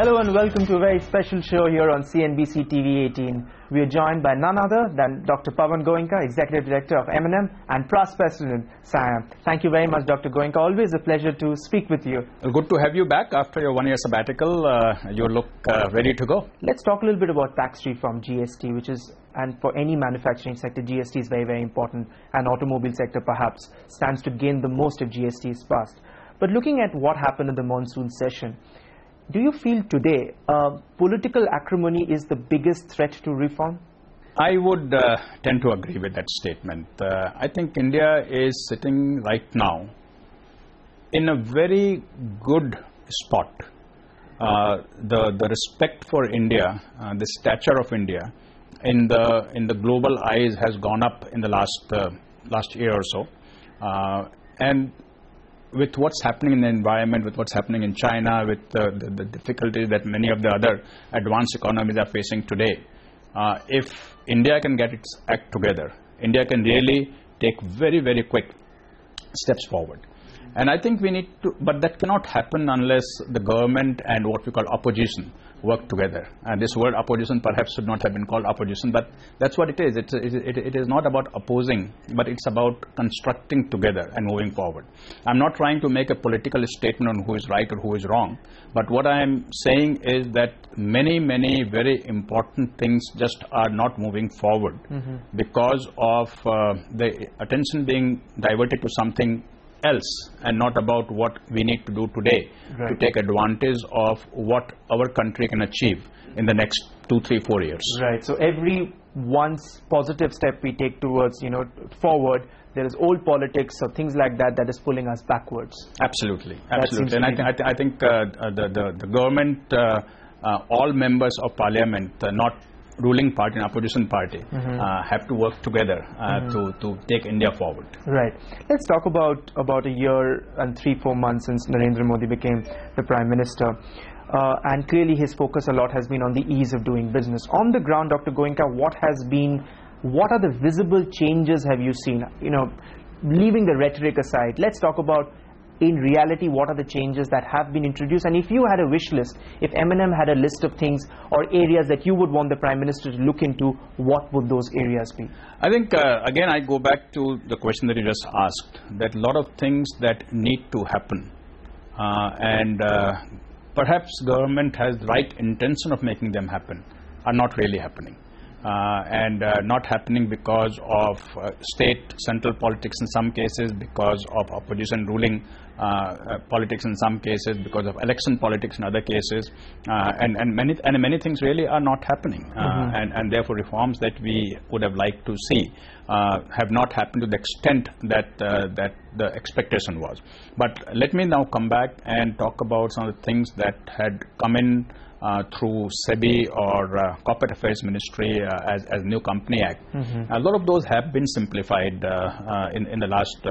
Hello and welcome to a very special show here on CNBC-TV18. We are joined by none other than Dr. Pawan Goenka, Executive Director of M&M and Past President, SIAM. Thank you very much, Dr. Goenka. Always a pleasure to speak with you. Well, good to have you back after your one-year sabbatical. You look ready to go. Let's talk a little bit about tax reform, GST, which is, and for any manufacturing sector, GST is very, very important, and automobile sector perhaps stands to gain the most if GST is passed. But looking at what happened in the monsoon session, do you feel today political acrimony is the biggest threat to reform? I would tend to agree with that statement. I think India is sitting right now in a very good spot. The respect for India, the stature of India in the global eyes has gone up in the last year or so, and with what's happening in the environment, with what's happening in China, with the difficulties that many of the other advanced economies are facing today, if India can get its act together, India can really take very, very quick steps forward. And I think we need to, but that cannot happen unless the government and what we call opposition work together. And this word opposition perhaps should not have been called opposition, but that's what it is. It is not about opposing, but it's about constructing together and moving forward. I'm not trying to make a political statement on who is right or who is wrong, but what I'm saying is that many very important things just are not moving forward because of the attention being diverted to something else and not about what we need to do today to take advantage of what our country can achieve in the next 2, 3, 4 years. Right. So every once positive step we take towards, forward, there is old politics or things like that that is pulling us backwards. Absolutely. Absolutely. And I think the government, all members of parliament, not ruling party and opposition party, have to work together to take India forward. Right. Let's talk about a year and 3-4 months since Narendra Modi became the Prime Minister. And clearly his focus a lot has been on the ease of doing business. On the ground, Dr. Goenka, what are the visible changes have you seen? Leaving the rhetoric aside, let's talk about in reality, what are the changes that have been introduced? And if you had a wish list, if M&M had a list of things or areas that you would want the Prime Minister to look into, what would those areas be? I think, again, I go back to the question that you just asked, that a lot of things that need to happen. And perhaps government has the right intention of making them happen, are not really happening. And not happening because of state central politics in some cases, because of opposition ruling politics in some cases, because of election politics in other cases, and many things really are not happening, and therefore reforms that we would have liked to see have not happened to the extent that the expectation was. But let me now come back and talk about some of the things that had come in through SEBI or Corporate Affairs Ministry as New Company Act. A lot of those have been simplified in the last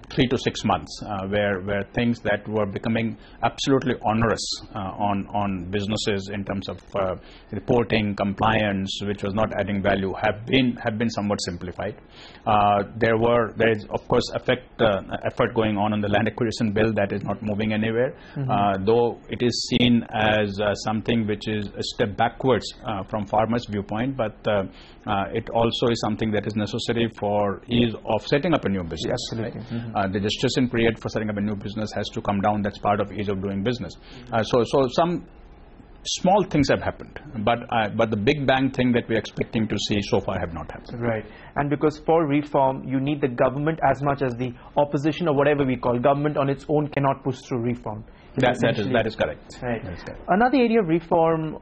3 to 6 months, where things that were becoming absolutely onerous on businesses in terms of reporting, compliance, which was not adding value, have been somewhat simplified. There is of course effort going on the land acquisition bill that is not moving anywhere, though it is seen as something which is a step backwards from farmers' viewpoint, but it also is something that is necessary for ease of setting up a new business. Absolutely. Right? The gestation period for setting up a new business has to come down. That's part of ease of doing business. So some small things have happened, but the big bang thing that we're expecting to see so far have not happened. Right. And because for reform, you need the government as much as the opposition, or whatever we call government on its own cannot push through reform. That is correct. Right. That is correct. Another area of reform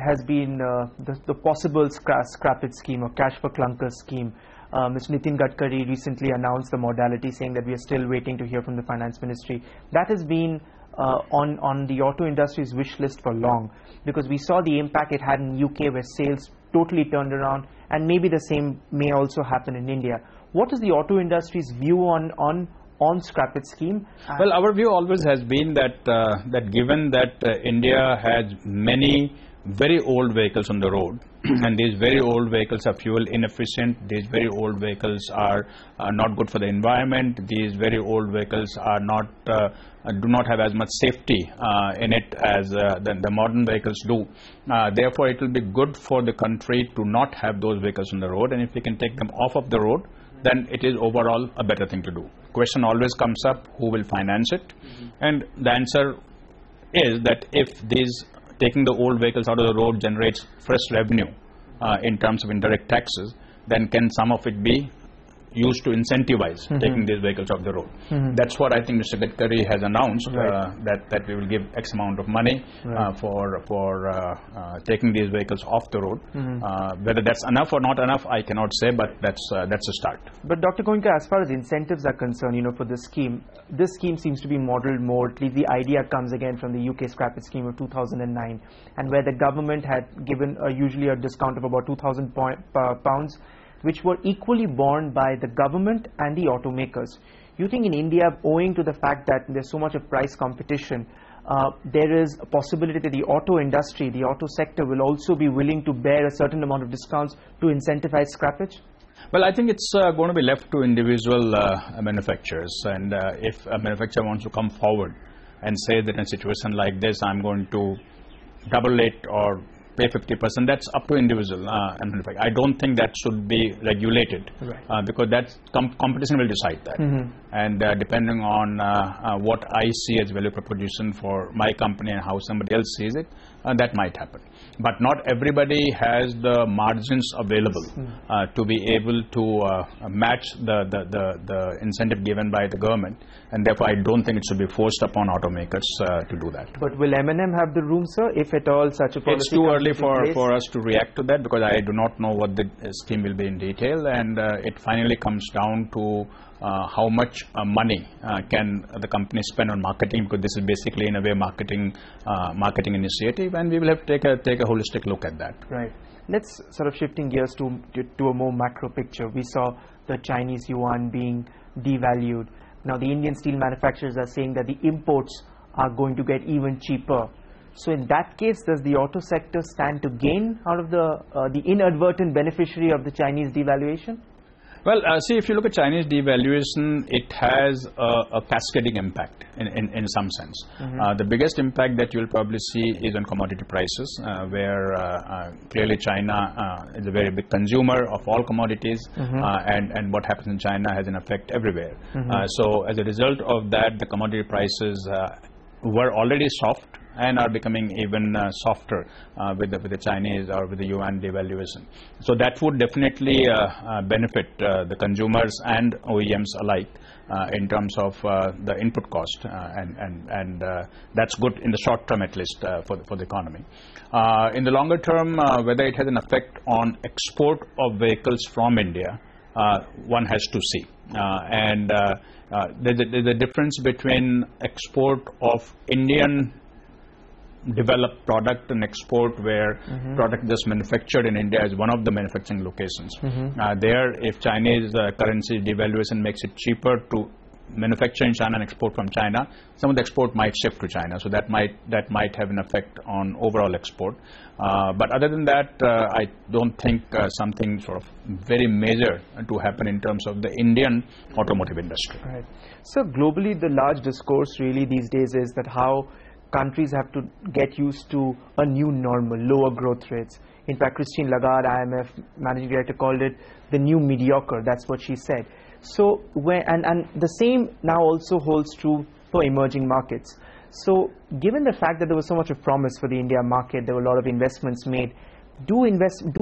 has been the possible scrappage scheme or cash for clunkers scheme. Mr. Nitin Gadkari recently announced the modality, saying that we are still waiting to hear from the Finance Ministry. That has been on the auto industry's wish list for long, because we saw the impact it had in UK, where sales totally turned around, and maybe the same may also happen in India. What is the auto industry's view on scrappage scheme? Well, our view always has been that given that India has many very old vehicles on the road and these very old vehicles are fuel inefficient, these very old vehicles are not good for the environment, these very old vehicles are not do not have as much safety in it as the modern vehicles do. Therefore, it will be good for the country to not have those vehicles on the road, and if we can take them off of the road, then it is overall a better thing to do. Question always comes up, who will finance it? And the answer is that if taking the old vehicles out of the road generates fresh revenue in terms of indirect taxes, then can some of it be used to incentivize taking these vehicles off the road? That's what I think Mr. Gadkari has announced, that we will give X amount of money for taking these vehicles off the road. Whether that's enough or not enough, I cannot say, but that's a start. But Dr. Goenka, as far as incentives are concerned, for this scheme seems to be modeled more, at least the idea comes again from the UK scrappage scheme of 2009, and where the government had given usually a discount of about £2,000, which were equally borne by the government and the automakers. You think in India, owing to the fact that there's so much of price competition, there is a possibility that the auto industry, the auto sector will also be willing to bear a certain amount of discounts to incentivize scrappage? Well, I think it's going to be left to individual manufacturers, and if a manufacturer wants to come forward and say that in a situation like this, I'm going to double it or pay 50%, that's up to individual. I don't think that should be regulated, because that's competition will decide that. And depending on what I see as value proposition for my company and how somebody else sees it, that might happen. But not everybody has the margins available to be able to match the incentive given by the government, and therefore I don't think it should be forced upon automakers to do that. But will M&M have the room, sir, if at all such a policy? It's too early for us to react to that, because I do not know what the scheme will be in detail, and it finally comes down to how much money can the company spend on marketing, because this is basically in a way marketing initiative, and we will have to take a holistic look at that. Right. Let's sort of shifting gears to a more macro picture. We saw the Chinese yuan being devalued. Now the Indian steel manufacturers are saying that the imports are going to get even cheaper. So in that case, does the auto sector stand to gain out of the inadvertent beneficiary of the Chinese devaluation? Well, see, if you look at Chinese devaluation, it has a cascading impact in some sense. The biggest impact that you'll probably see is on commodity prices, where clearly China is a very big consumer of all commodities, and what happens in China has an effect everywhere. So as a result of that, the commodity prices were already soft and are becoming even softer with the Chinese or with the yuan devaluation. So that would definitely benefit the consumers and OEMs alike in terms of the input cost, and that's good in the short term, at least for the economy. In the longer term, whether it has an effect on export of vehicles from India, one has to see. There's a difference between export of Indian developed product and export where product just manufactured in India is one of the manufacturing locations. There, if Chinese currency devaluation makes it cheaper to manufacture in China and export from China, some of the export might shift to China, so that might have an effect on overall export. But other than that, I don't think something sort of very major to happen in terms of the Indian automotive industry. Right. So globally, the large discourse really these days is that how countries have to get used to a new normal, lower growth rates. In fact, Christine Lagarde, IMF managing director, called it the new mediocre. That's what she said. So, and the same now also holds true for emerging markets. So, given the fact that there was so much of promise for the India market, there were a lot of investments made. Do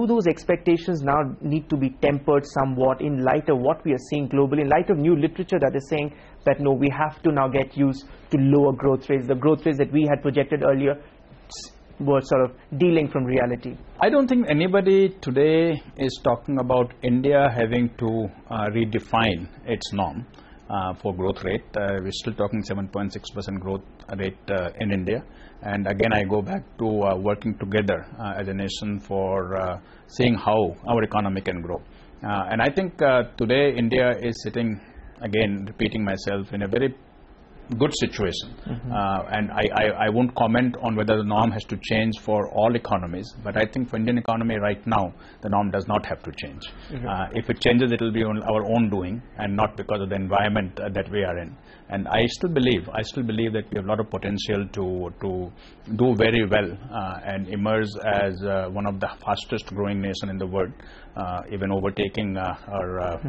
those expectations now need to be tempered somewhat in light of what we are seeing globally, in light of new literature that is saying that no, we have to now get used to lower growth rates. The growth rates that we had projected earlier were sort of dealing from reality. I don't think anybody today is talking about India having to redefine its norm for growth rate. We're still talking 7.6% growth rate in India. And again, I go back to working together as a nation for seeing how our economy can grow. And I think today India is sitting, again repeating myself, in a very good situation. And I won't comment on whether the norm has to change for all economies, but I think for Indian economy right now, the norm does not have to change. If it changes, it will be on our own doing and not because of the environment that we are in. And I still believe that we have a lot of potential to do very well and emerge as one of the fastest growing nation in the world, even overtaking our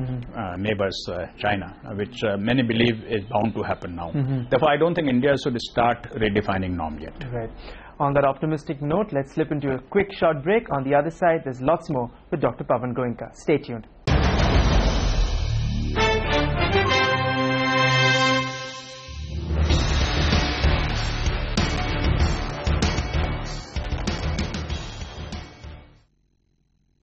neighbors, China, which many believe is bound to happen now. Therefore, I don't think India should start redefining norm yet. Right. On that optimistic note, let's slip into a quick short break. On the other side, there's lots more with Dr. Pawan Goenka. Stay tuned.